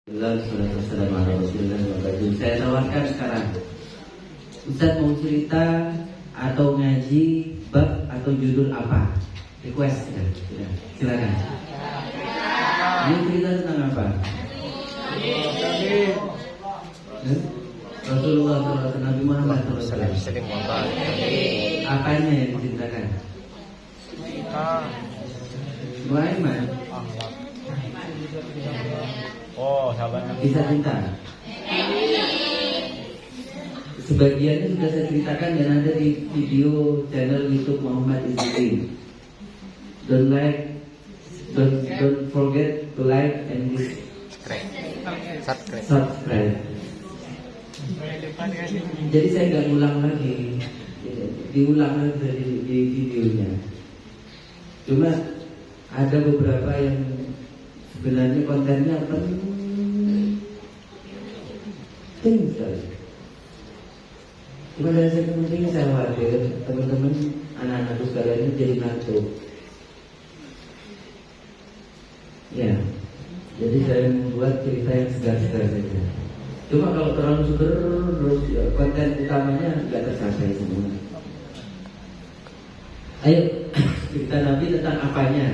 Saya tawarkan sekarang, Ustaz mau cerita atau ngaji bab atau judul apa? Request ya, silakan. Ini cerita tentang apa? Rasulullah SAW, Nabi Muhammad SAW. Apanya yang diceritakan? Muhammad. Oh, sahabatnya. Kisah cinta. Sebagiannya sudah saya ceritakan dan ada di video channel YouTube Muhammad Izzuddin. Don't forget to like and subscribe. Jadi saya nggak ulang lagi, diulang lagi di videonya. Cuma ada beberapa yang sebenarnya kontennya penting sekali. Cuma dari segi penting saya khawatir teman-teman anak-anakku sekalian ini jadi ngantuk. Ya, jadi saya membuat cerita yang segar-segar saja. Cuma kalau terlalu seger terus ya, konten utamanya nggak tercapai semua. Ayo cerita Nabi tentang apanya?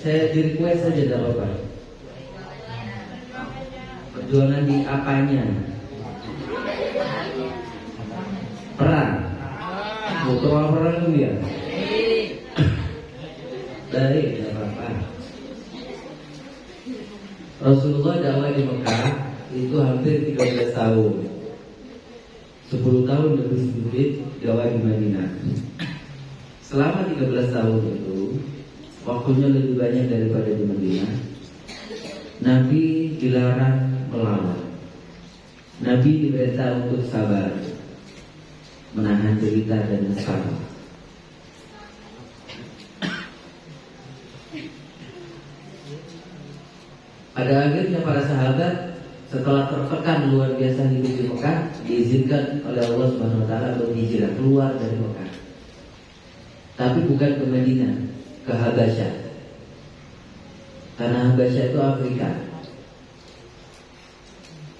Saya di request saja tidak apa-apa. Perjuangan di apanya? Perang. Bukan perang itu ya. Dari tidak apa-apa. Rasulullah dakwah di Mekah itu hampir 13 tahun. 10 tahun lebih sedikit dakwah di Madinah. Selama 13 tahun itu waktunya lebih banyak daripada di Madinah. Nabi dilarang melawan. Nabi diperintah untuk sabar, menahan cerita dan sabar. Pada akhirnya para sahabat setelah tertekan luar biasa hidup di Mekah, diizinkan oleh Allah Subhanahu Wa Taala berhijrah keluar dari Mekah. Tapi bukan ke Madinah, ke Habasyah. Karena Habasyah itu Afrika.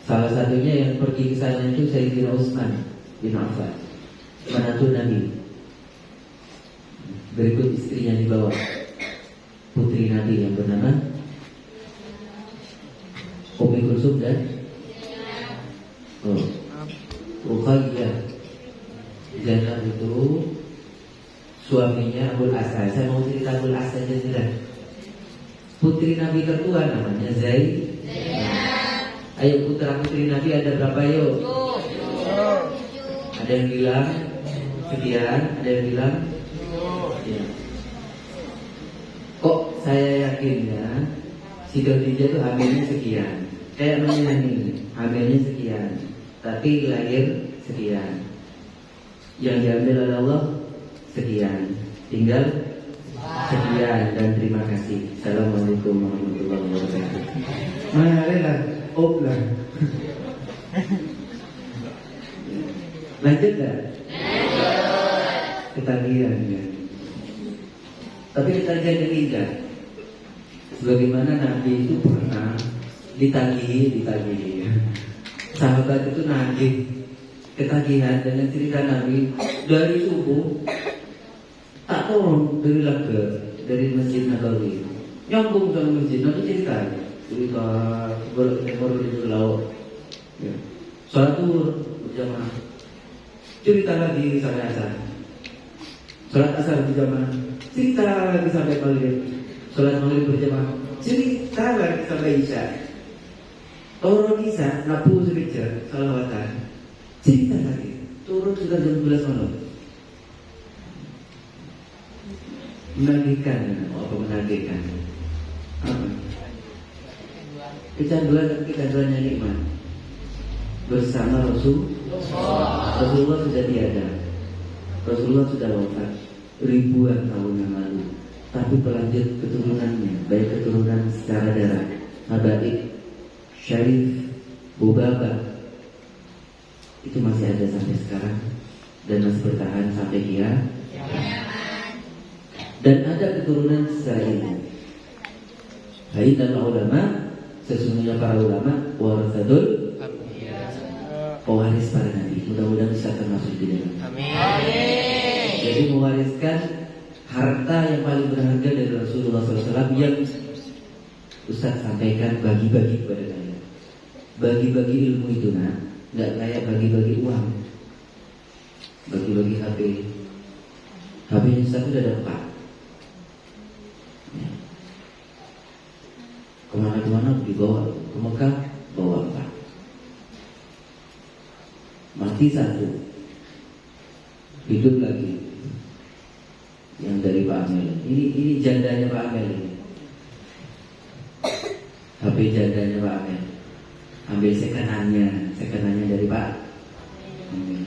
Salah satunya yang pergi ke sana itu Sayyidina Utsman bin Affan, menantu Nabi. Berikut istrinya di bawah, putri Nabi yang bernama Ummi Kulsum dan Ruqayyah. Zainab itu suaminya Abul As. Saya mau cerita Abul As saja sudah. Putri Nabi tertua namanya Zaid. Ayo putra putri Nabi ada berapa yuk? Ada yang bilang sekian, ada yang bilang ya. Kok saya yakin ya si Khadijah itu hamilnya sekian. Kayak ini hamilnya sekian, tapi lahir sekian. Yang diambil oleh Allah sekian, tinggal sekian dan terima kasih. Assalamualaikum warahmatullahi wabarakatuh. Marilah, oplah. Lanjut dah. Ketagihan ya. Tapi ketagihan ketiga. Sebagaimana Nabi itu pernah ditagih. Sahabat itu nagih ketagihan dengan cerita Nabi dari subuh tak turun dari Lagar, dari Masjid Nabawi, nyambung sama masjid. Nabi cerita baru di laut, ya. Sholat zuhur berjamaah, cerita lagi sampai asar. Sholat asar berjamaah, cerita lagi sampai maghrib. Sholat maghrib berjamaah, cerita lagi sampai isya. Turun isya, nabu sekejar, salawatan, cerita lagi. Turun sudah jam 12 malam. Menagihkan, apa menagihkan? Apa? Kecanduannya nikmat. Bersama Rasulullah sudah tiada. Rasulullah sudah wafat ribuan tahun yang lalu. Tapi pelanjut keturunannya, baik keturunan secara darah, Habaib, Syarif, Bubaba, itu masih ada sampai sekarang dan masih bertahan sampai dan ada keturunan secara ilmu. Baik dan ulama, sesungguhnya para ulama warasatul pewaris para nabi. Mudah-mudahan bisa termasuk di dalam. Amin. Jadi mewariskan harta yang paling berharga dari Rasulullah SAW yang Ustaz sampaikan, bagi-bagi kepada kalian. Bagi-bagi ilmu itu nggak kayak bagi-bagi uang. Bagi-bagi HP. HP-nya Ustaz udah ada 4. Kemana-kemana dibawa, ke Mekah bawa 4. Mati 1, hidup lagi. Yang dari Pak Amel. Ini jandanya Pak Amel ini. HP jandanya Pak Amel. Ambil sekanannya dari Pak Amel.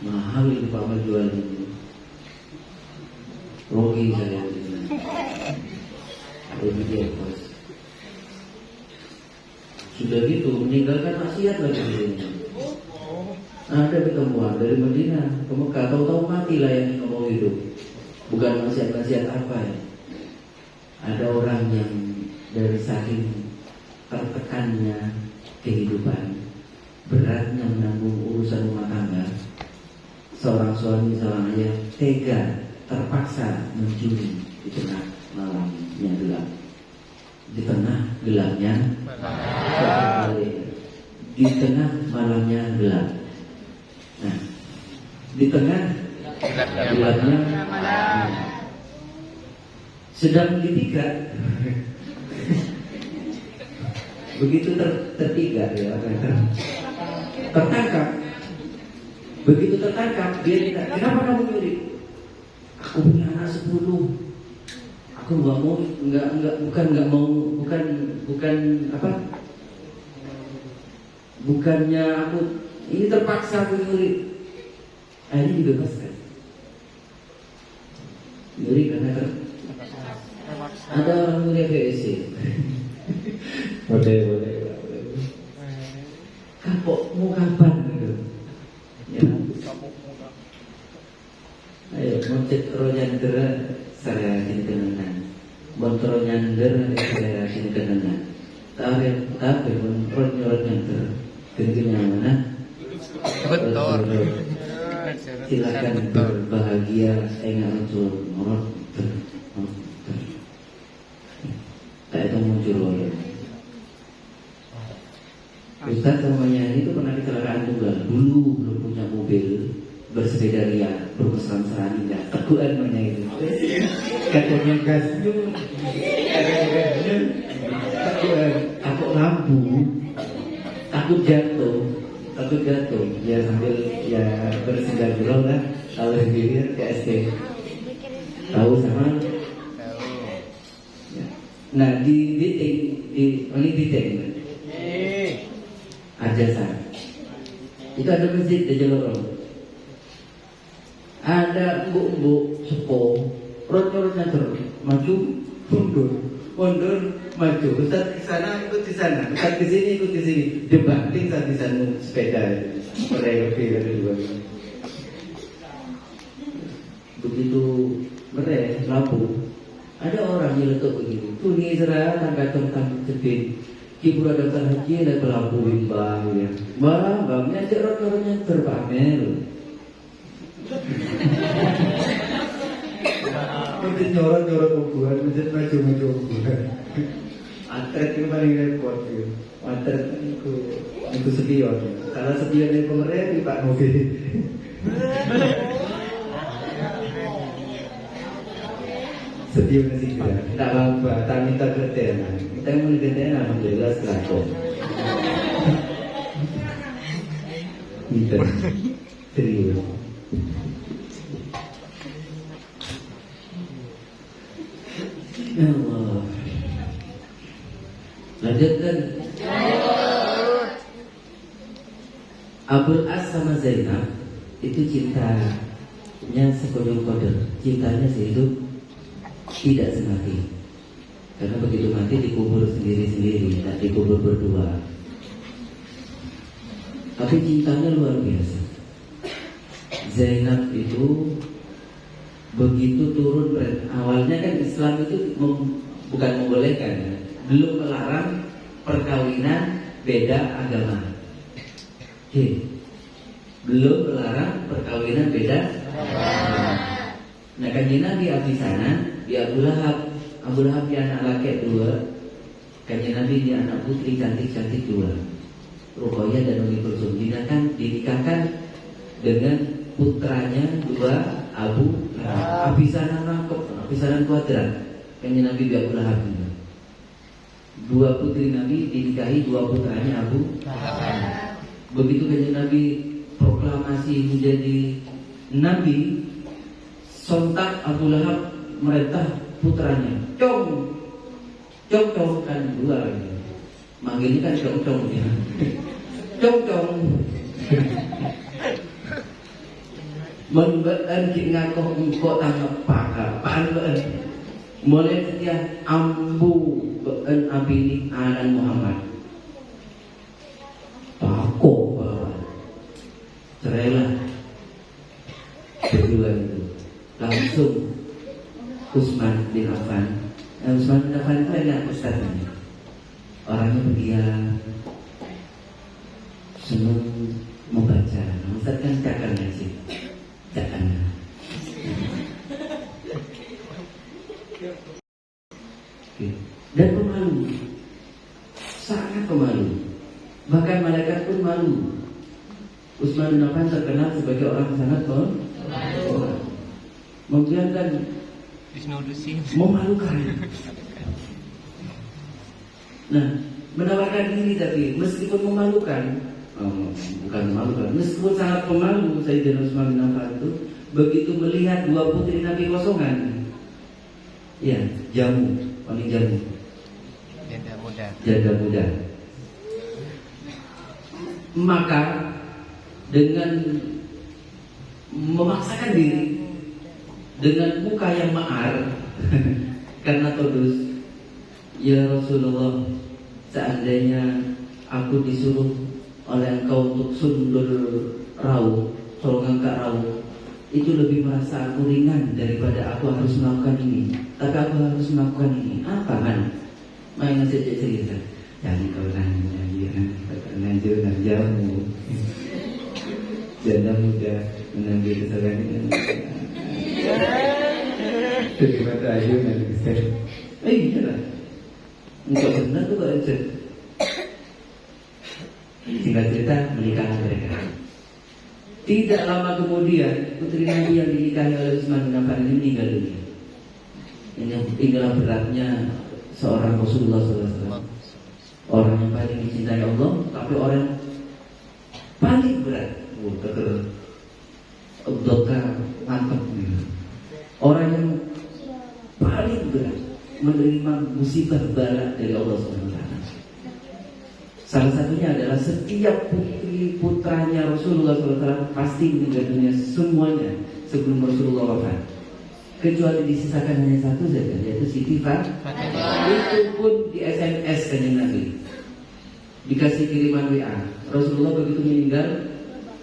Mahal itu Pak Amel jual ini. Rogi saya ini. Rogi dia bos. Sudah gitu meninggalkan maksiat lagi ini. Ada ketemuan dari Madinah ke Mekah, tahu-tahu mati lah yang ngomong hidup. Bukan maksiat-maksiat apa ya. Ada orang yang dari saking tertekannya kehidupan, beratnya menanggung urusan rumah tangga, seorang suami seorang ayah tega terpaksa mencuri di tengah malamnya gelap. Di tengah gelapnya di tengah malamnya gelap. Nah, di tengah gelapnya sedang dipikat. Begitu terpikat ya, tertangkap. Begitu tertangkap dia tidak. Kenapa kamu nyuri? Aku punya anak 10. Aku nggak mau, bukan apa? Bukannya aku ini terpaksa aku nyuri. Akhirnya dibebaskan. Nyuri karena ada orang nyuri VSC. Boleh. Kapok mau kapan gitu? Ya. Ayo, moncet rojander saya kintenan. Montro nyander saya kintenan. Tapi montro nyander. Tentunya mana? Betul. Silakan berbahagia. Enggak muncul morot. Tak itu muncul oleh Ustaz semuanya itu pernah kecelakaan tunggal. Dulu belum punya mobil, bersepeda liar, bermesra-mesraan indah. Teguhan namanya itu. Katanya gasnya, takut lampu, takut jatuh. Ya sambil ya bersendar dulu lah. Kalau sendiri ke SD. Tahu sama? Nah di Biting Ajasa itu ada masjid di Jalurong. Ada bu sepo, rot-rotnya terus maju, mundur, maju. Ustaz ke sana ikut di sana, Ustaz ke sini ikut di sini. Debating saat di sana sepeda, mereka dua. Begitu mereka lampu, ada orang yang letuk begini. Tuni serah tangga tentang cepin. Ibu ada haji ada pelabuhin bang ya, bangnya cerot-cerotnya terpamer. Mungkin nyorot ukuran, mungkin maju ukuran. Atret itu paling repot ya. Atret itu sepion. Kalau sepion dari pemerintah Pak Novi. Sepion sih tidak apa, tak minta kerjaan. Kita mau digantikan alhamdulillah selaku. Gitu. Serius. Ya Allah. Lanjutkan. Abul As sama Zainab itu cintanya sekonyol koder. Cintanya sehidup tidak semati. Karena begitu mati dikubur sendiri-sendiri, tidak dikubur berdua. Tapi cintanya luar biasa. Zainab itu Begitu turun awalnya kan Islam itu bukan membolehkan ya, belum melarang perkawinan beda agama. Oke. Belum melarang perkawinan beda agama. Nah kanjeng Nabi abdi sana di Abu Lahab. Abu Lahab dia anak laki dua, kanjeng Nabi dia anak putri cantik-cantik dua, Ruqayyah dan Ummi Kulsum. Dinikahkan dengan putranya dua, Abu Lahab. Abisanan rangkep, abisanan kuadrat. Kanjeng Nabi di Abu Lahab itu. Dua putri Nabi dinikahi dua putranya Abu Lahab. Begitu kanjeng Nabi proklamasi menjadi Nabi, sontak Abu Lahab merintah putranya, cong kan dua lagi. Manggilnya kan cong ya. Cong. Membaan ngakoh engkau tanggap pakar mulai setia ambu bean abini anan Muhammad takut bawa cerailah kedua itu langsung Utsman bin Affan. Utsman bin Affan itu enak ustaznya, orangnya pendiam, senang membaca. Ustaz kan cakar ngaji, cakar. Dan pemalu, sangat pemalu. Bahkan malaikat pun malu. Utsman bin Affan terkenal sebagai orang yang sangat pemalu, membiarkan, memalukan. Nah, menawarkan diri tapi meskipun memalukan, bukan memalukan, meskipun sangat pemalu, Sayyidina Utsman bin Affan itu begitu melihat dua putri Nabi kosongan, ya jamu, paling jamu, janda muda, maka dengan memaksakan diri dengan muka yang ma'ar karena todus, ya Rasulullah, seandainya aku disuruh oleh engkau untuk sundur rauh, tolong angkat rauh, itu lebih merasa aku ringan daripada aku harus melakukan ini. Tapi aku harus melakukan ini. Apa kan? Main cerita. Jangan kau nanya, nanya jauh. Janda muda mengambil kesalahan ini. Terima kasih nanti Ustaz. Iya lah. Untuk benar tuh kok Ustaz. Singkat cerita menikahlah mereka. Tidak lama kemudian putri Nabi yang dinikahi oleh Utsman bin Affan ini meninggal dunia. Inilah beratnya seorang Rasulullah SAW. Orang yang paling dicintai Allah, tapi orang yang paling berat. Dokter mantap. Orang yang paling berat menerima musibah bala dari Allah SWT. Salah satunya adalah setiap putri putranya Rasulullah SAW pasti meninggal dunia semuanya sebelum Rasulullah wafat. Kecuali disisakan hanya satu saja, yaitu Siti Fatimah. Itu pun di SMS kanjeng Nabi, dikasih kiriman WA. Rasulullah begitu meninggal,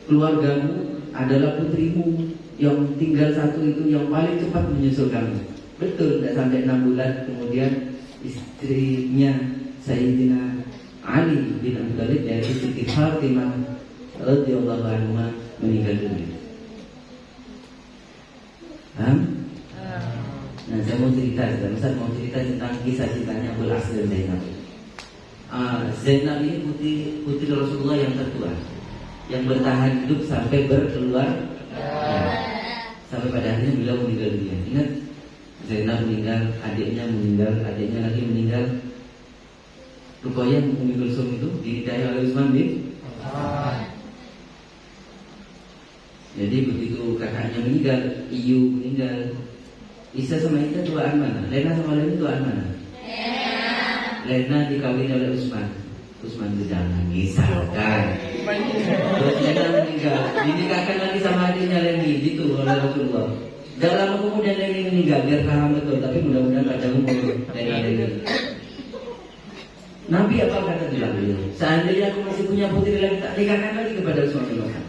keluargamu adalah putrimu yang tinggal satu itu yang paling cepat menyusul kamu. Betul, tidak sampai 6 bulan kemudian istrinya Sayyidina Ali bin Abi Thalib yaitu Siti Fatimah radhiyallahu anha meninggal dunia. Paham? Nah, saya mau cerita, Ustaz mau cerita tentang kisah cintanya Abul As dan Zainab. Zainab ini putri Rasulullah yang tertua, yang bertahan hidup sampai berkeluar, sampai pada akhirnya beliau meninggal dunia. Ingat, Zainab meninggal, adiknya lagi meninggal. Ruqayyah Ummi Kulsum itu dinikahi oleh Utsman bin Affan. Jadi begitu kakaknya meninggal, Iyu meninggal, Isa sama Ita tuaan mana? Lena sama Lena tuaan mana? Lena dikawin oleh Utsman. Utsman itu jangan misalkan. Terus Lena meninggal, dinikahkan lagi sama adiknya Leni, gitu oleh Rasulullah. Dan lama kemudian Leni meninggal, biar paham betul. Tapi mudah-mudahan pada umur Leni. Nabi apa kata bilang beliau? Seandainya aku masih punya putri lagi, tak nikahkan lagi kepada Utsman bin Affan.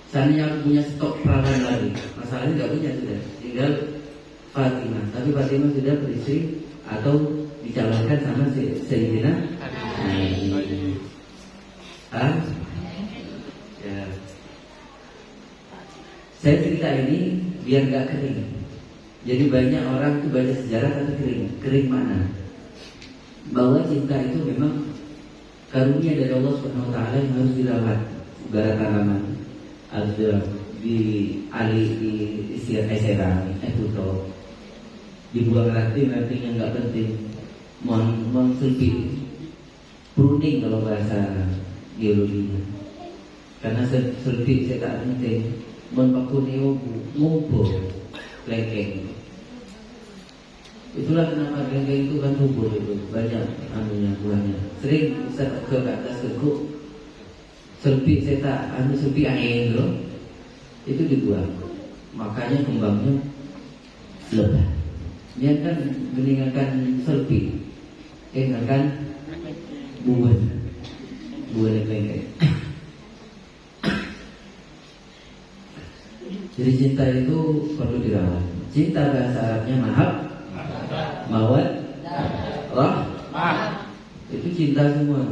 Seandainya aku punya stok perawan lagi, asalnya nggak punya sudah, tinggal Fatimah. Tapi Fatimah sudah beristri atau dicalonkan sama Sayyidina Ali. Ya. Saya cerita ini biar nggak kering. Jadi banyak orang tuh baca sejarah tapi kering. Kering mana? Bahwa cinta itu memang karunia dari Allah Subhanahu Wa Taala yang harus dirawat. Ibarat tanaman harus dirawat. Di ali di serang itu dibuang ranting yang nggak penting, mau selfie pruning kalau bahasa geologinya, karena selfie saya tak penting, mau pakuni ngumpul lengkeng. Itulah kenapa lengkeng itu kan ngumpul itu banyak anunya buahnya. Sering bisa ke atas kekuk selfie saya tak selfie angin loh. Itu dibuang, makanya kembangnya lebat. Dia kan meninggalkan selfie, meninggalkan buah lengkeng. Jadi cinta itu perlu dirawat. Cinta bahasa Arabnya mahab, mawad, rahmah. Itu cinta semua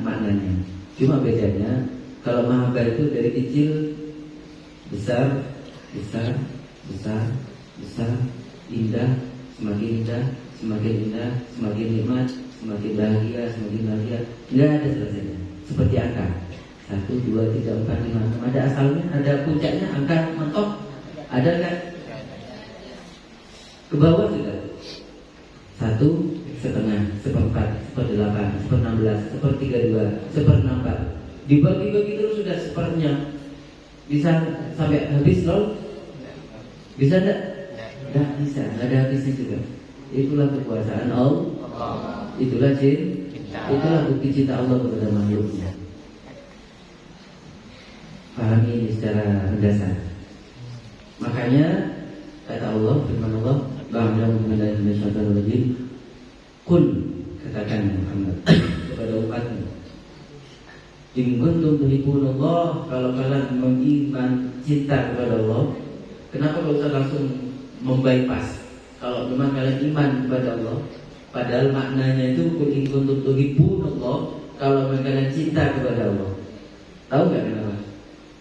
maknanya. Cuma bedanya kalau mahabbah itu dari kecil besar, indah, semakin indah, semakin nikmat, semakin bahagia. Nggak ada selesainya. Seperti angka 1, 2, 3, 4, 5, 6. Ada asalnya, ada puncaknya, angka mentok. Ada kan? Ke bawah juga 1/2, 1/4, 1/8, 1/16, 1/32, 1/64. Dibagi-bagi terus sudah sepertinya. Bisa sampai habis loh? Bisa enggak? Tidak bisa, nggak ada habisnya juga. Itulah kekuasaan Allah. Itulah cinta. Itulah bukti cinta Allah kepada makhluknya. Pahami ini secara mendasar. Makanya kata Allah, firman Allah, Qul, katakan Muhammad kepada umatmu, in kuntum tuhibbunallah, kalau kalian mengiman cinta kepada Allah. Kenapa gak usah langsung membypass? Kalau memang kalian iman kepada Allah, padahal maknanya itu in kuntum tuhibbunallah, kalau memang kalian cinta kepada Allah. Tahu gak kenapa?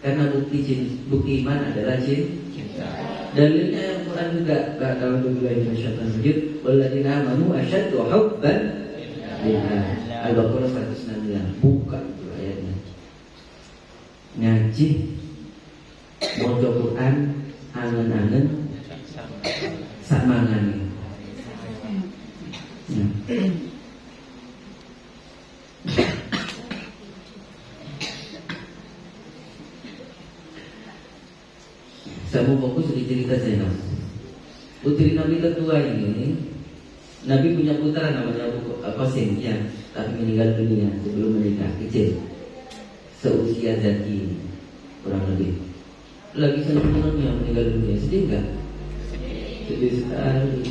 Karena bukti iman adalah cinta. Dalilnya yang Quran juga. A'udzubillahi minasyaitonir rajim. Walladzina amanu asyaddu hubban lillah. Al-Baqarah 169. Buka itu ayatnya. Ngaji, maca Quran, angen-angen, sak mangane. Ya. Saya mau fokus di cerita Zainab. Putri Nabi tertua ini, Nabi punya putra namanya Qasim, ya, tapi meninggal dunia sebelum menikah, kecil, seusia Zaki kurang lebih. Lagi senang-senangnya meninggal dunia, sedih enggak? Sedih sekali.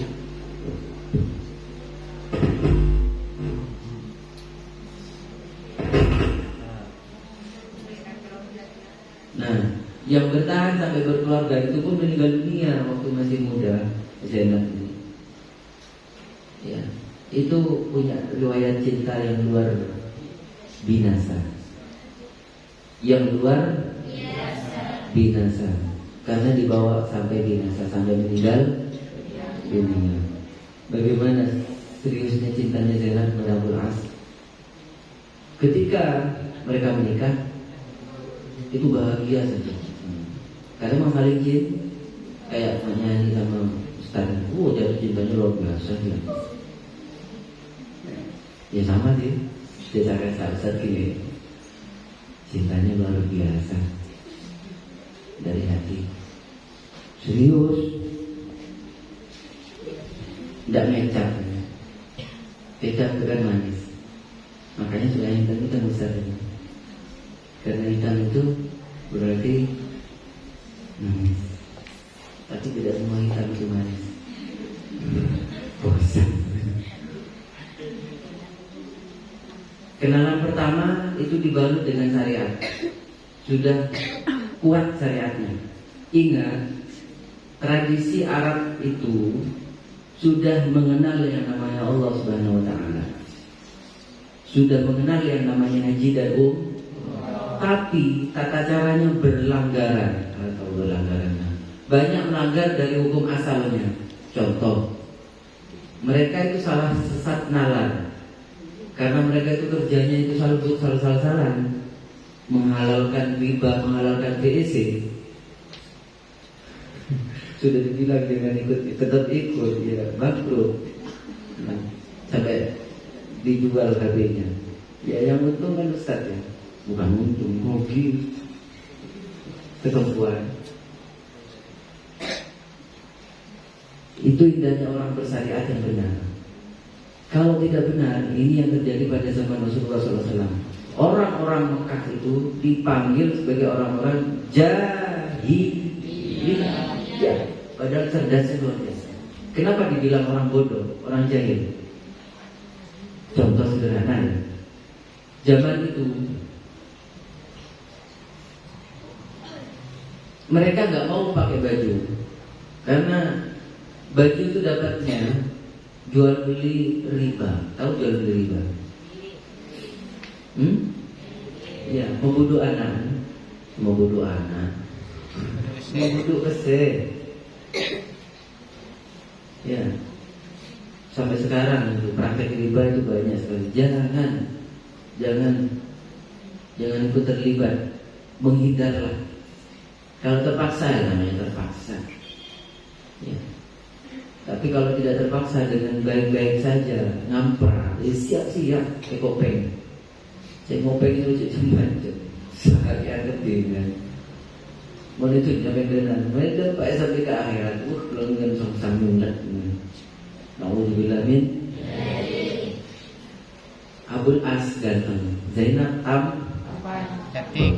Nah, yang bertahan sampai berkeluarga itu pun meninggal dunia waktu masih muda, Zainab ini. Ya, itu punya riwayat cinta yang luar binasa. Yang luar binasa. Karena dibawa sampai binasa, sampai meninggal dunia. Bagaimana seriusnya cintanya Zainab kepada Abul As? Ketika mereka menikah, itu bahagia saja. Karena memang saling cinta, kayak menyanyi sama Ustaz. Jatuh cintanya luar biasa ya. Ya sama sih, secara Ustaz gini, cintanya luar biasa dari hati, serius, tidak ngecap. Kecap itu kan manis. Makanya sudah hitam itu besar ini. Karena hitam itu berarti manis. Tapi tidak semua hitam itu manis. Bosan. Kenalan pertama itu dibalut dengan syariat. Sudah kuat syariatnya. Ingat, tradisi Arab itu sudah mengenal yang namanya Allah Subhanahu wa taala. Sudah mengenal yang namanya haji dan tapi tata caranya berlanggaran atau berlanggaran. Banyak melanggar dari hukum asalnya. Contoh, mereka itu salah sesat nalar. Karena mereka itu kerjanya itu selalu salah-salah, menghalalkan riba, menghalalkan BEC. Sudah dibilang dengan tetap ikut, ya makruh. Nah, sampai dijual KB-nya. Ya yang untung kan Ustaz ya, bukan untung, rugi. Ketumpuan. Itu indahnya orang bersyariat yang benar. Kalau tidak benar, ini yang terjadi pada zaman Rasulullah SAW. Orang-orang Mekah itu dipanggil sebagai orang-orang jahiliyah. Padahal cerdasnya luar biasa. Kenapa dibilang orang bodoh, orang jahil? Contoh sederhana. Zaman itu mereka nggak mau pakai baju karena baju itu dapatnya jual beli riba. Tahu jual beli riba? Ya, membunuh anak, membunuh kese. Ya, sampai sekarang itu praktek riba itu banyak sekali. Jangan ikut terlibat, menghindarlah. Kalau terpaksa, namanya terpaksa. Ya. Tapi kalau tidak terpaksa dengan baik-baik saja, ngampar, siap-siap ke kopeng. Saya ngopeng itu cepat, sehari ada dengan. Mau itu nyabenan, mereka Pak sampai ke akhirat. Belum dengan songsang mulat. Nauzubillah min. Abul As ganteng, Zainab Cantik.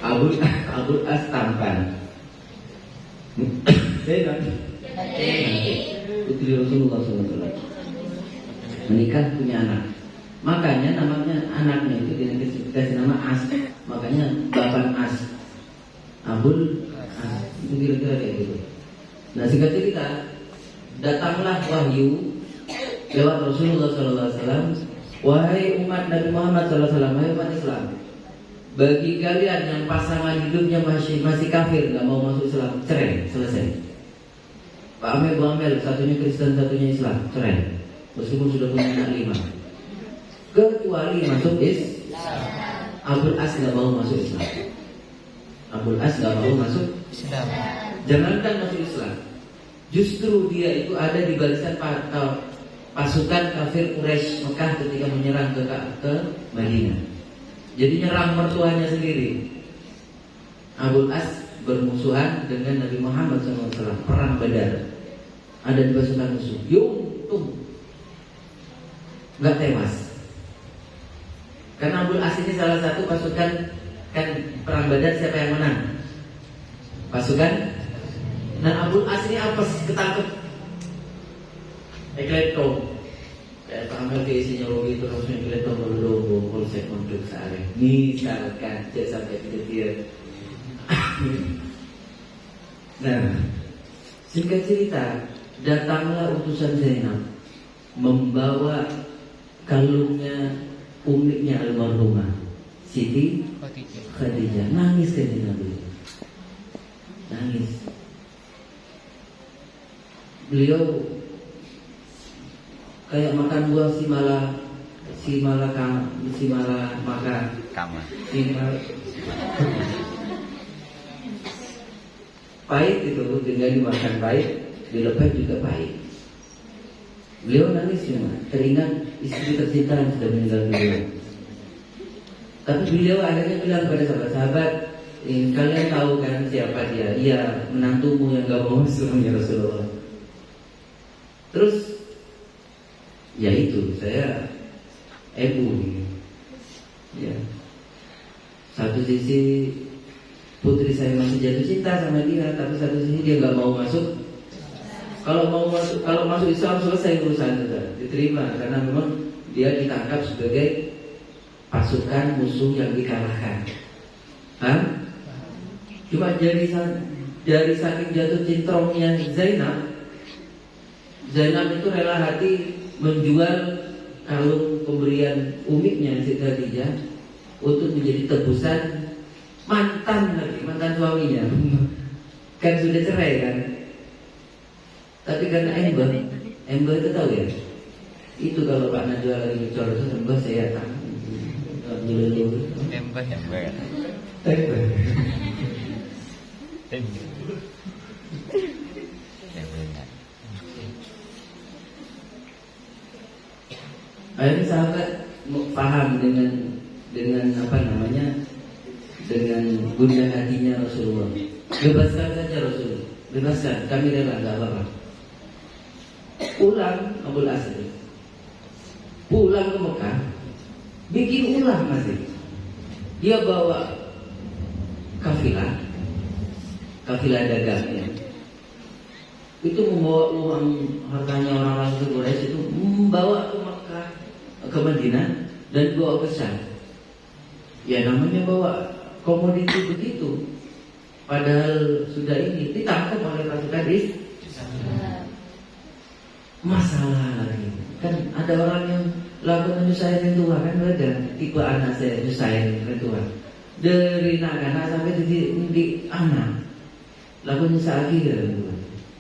Abul As tampan. Zainab putri Rasulullah SAW menikah punya anak. Makanya namanya anaknya itu dikasih nama As. Makanya Bapak As, Abul As. Itu kira-kira kayak gitu. Nah singkat cerita, datanglah wahyu lewat Rasulullah SAW. Wahai umat Nabi Muhammad SAW, wahai umat Islam, bagi kalian yang pasangan hidupnya masih kafir, nggak mau masuk Islam, cerai, selesai. Pak Amel, Bu Amel, satunya Kristen, satunya Islam, cerai. Meskipun sudah punya anak 5. Kecuali masuk Islam. Abul As nggak mau masuk Islam. Abul As nggak mau masuk Islam. Jangankan masuk Islam, justru dia itu ada di barisan pasukan kafir Quraisy Mekah ketika menyerang ke Madinah. Jadi nyerang mertuanya sendiri. Abul As bermusuhan dengan Nabi Muhammad SAW. Perang Badar. Ada di pasukan musuh. Untung nggak tewas. Karena Abul As ini salah satu pasukan, kan perang Badar siapa yang menang? Pasukan. Nah Abul As ini apa ketangkep? Ekleto. Kayak pamer ke isinya logi terus ekleto berlogo polsek untuk sehari. Misalkan cek sampai dia. Nah, singkat cerita, datanglah utusan Zainab membawa kalungnya umiknya almarhumah Siti Khadijah. Nangis kan Nabi, nangis. Beliau kayak makan buah si malah makan pahit itu, tinggal dimakan pahit, dilepas juga pahit. Beliau nangis cuma teringat istri tercinta yang sudah meninggal dunia. Tapi beliau akhirnya bilang pada sahabat-sahabat, kalian tahu kan siapa dia? Iya, menantumu yang gak mau masuk ya Rasulullah. Terus, ya itu saya ya. Satu sisi putri saya masih jatuh cinta sama dia, tapi satu sisi dia nggak mau masuk. Kalau masuk Islam selesai urusan sudah diterima, karena memang dia ditangkap sebagai pasukan musuh yang dikalahkan. Cuma dari saking jatuh cintrongnya Zainab itu rela hati menjual kalung pemberian umiknya Siti Khadijah untuk menjadi tebusan mantan suaminya. Kan sudah cerai kan. Tapi karena Ember itu tahu ya. Itu kalau Pak Najwa lagi ngecor itu Ember saya tak nyeluluh. Ember. Akhirnya sahabat paham dengan apa namanya, dengan gundah hatinya Rasulullah. Bebaskan saja Rasul, bebaskan, kami rela, nggak apa-apa. Pulang Abul As, pulang ke Mekah, bikin ulah masih. Dia bawa kafilah dagangnya. Itu membawa uang hartanya orang-orang Quraisy itu membawa ke Mekah, ke Madinah, dan bawa ke Syam. Ya namanya bawa komoditi begitu. Padahal sudah ini ditangkap oleh pasukan masalah lagi. Kan ada orang yang lakukan nyusahin tua kan, ada tipe anak saya nyusahin tua. Dari anak sampai di anak lakukan nyusahin tua.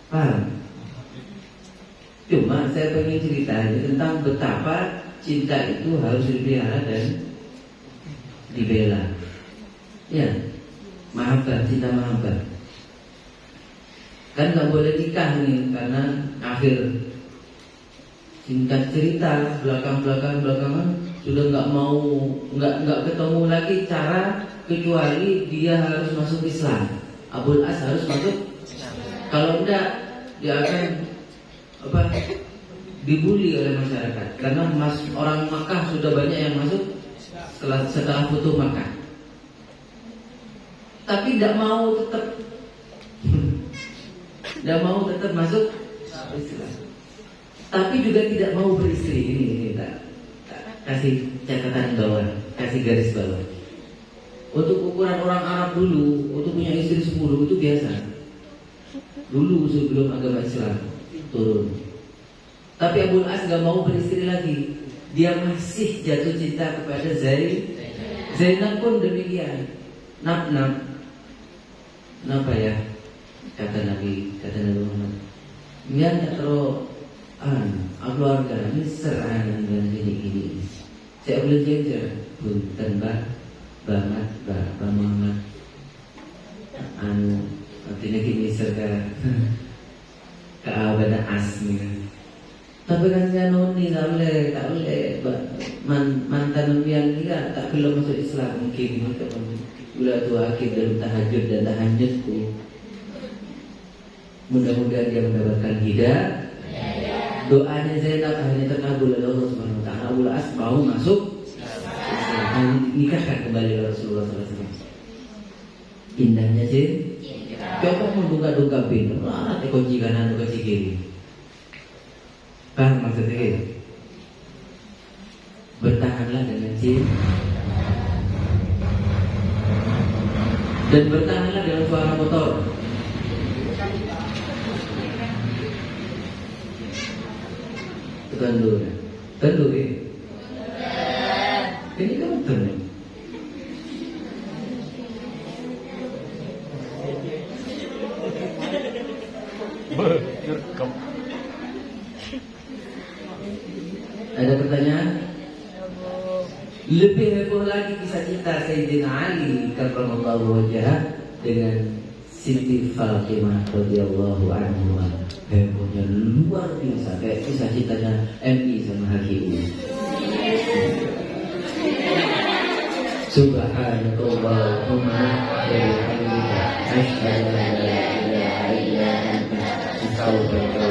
Paham? Cuma saya pengen cerita tentang betapa cinta itu harus dipelihara dan dibela. Ya, mahabbah, cinta mahabbah. Kan nggak boleh nikah nih karena kafir. Singkat cerita, belakangan sudah nggak ketemu lagi cara kecuali dia harus masuk Islam. Abul As harus masuk. Kalau enggak, dia akan dibully oleh masyarakat. Karena orang Makkah sudah banyak yang masuk setelah Futuh Makkah. Tapi tidak mau tetap masuk Islam. Tapi juga tidak mau beristri. Ini tak kasih catatan bawah, kasih garis bawah. Untuk ukuran orang Arab dulu, untuk punya istri 10 itu biasa. Dulu sebelum agama Islam turun. Tapi Abul As gak mau beristri lagi. Dia masih jatuh cinta kepada Zainab pun demikian. Kenapa ya? Kata Nabi Muhammad, biar tak terlalu keluarga ini serangan dan gini. Saya boleh jajar punten banget Muhammad. Artinya gini serta keabada asmi. Tapi kan saya noni tak boleh mantan yang dia tak belum masuk Islam mungkin ulah tua akhir dalam tahajud dan tahajudku. Mudah-mudahan dia mendapatkan hidayah. Doanya Zainab akhirnya terkabul oleh Allah Subhanahu wa taala. Abul As mau masuk Islam, nikahkan kembali Rasulullah SAW. Indahnya sih. Coba membuka pintu, nanti kunci kanan kunci kiri. Paham maksudnya? Bertahanlah dengan cinta dan bertahanlah dengan suara motor. Tentu ya. Ini kan betul. Ada pertanyaan? Lebih heboh lagi kisah cinta Sayyidina Ali karramallahu wajhah dengan Siti Fatimah radhiyallahu anha. Hebohnya luar biasa, kayak kisah cintanya MI sama HGU. Subhanallahumma wa bihamdika asyhadu an la ilaha illa anta astaghfiruka